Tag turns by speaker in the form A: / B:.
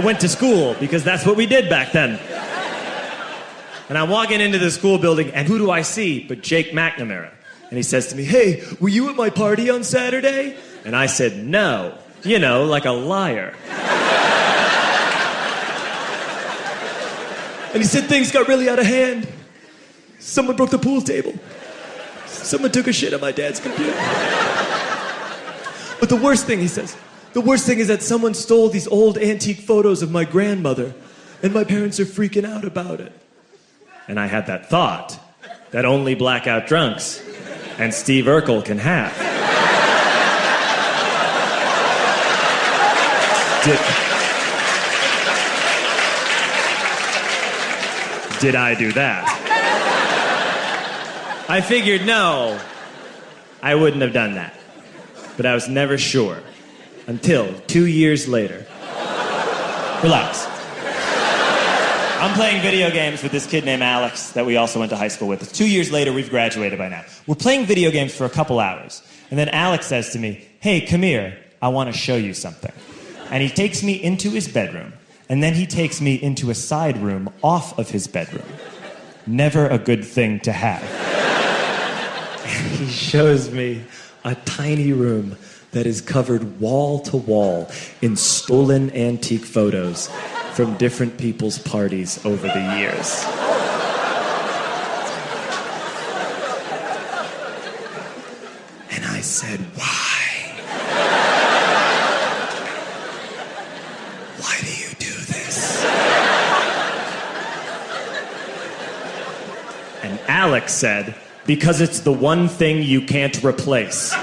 A: went to school because that's what we did back then. And I'm walking into the school building, and who do I see but Jake McNamara? And he says to me, "Hey, were you at my party on Saturday?" And I said, "No." You know, like a liar. And he said things got really out of hand. Someone broke the pool table. Someone took a shit on my dad's computer. But the worst thing, he says, the worst thing is that someone stole these old antique photos of my grandmother, and my parents are freaking out about it. And I had that thought that only blackout drunks and Steve Urkel can have. Did I do that? I figured, no, I wouldn't have done that. But I was never sure until 2 years later. Relax. I'm playing video games with this kid named Alex that we also went to high school with. 2 years later, we've graduated by now. We're playing video games for a couple hours. And then Alex says to me, "Hey, come here. I want to show you something." And he takes me into his bedroom. And then he takes me into a side room off of his bedroom. Never a good thing to have. And he shows me a tiny room that is covered wall to wall in stolen antique photos from different people's parties over the years. And I said, "Why? Why do you do this?" And Alex said, "Because it's the one thing you can't replace."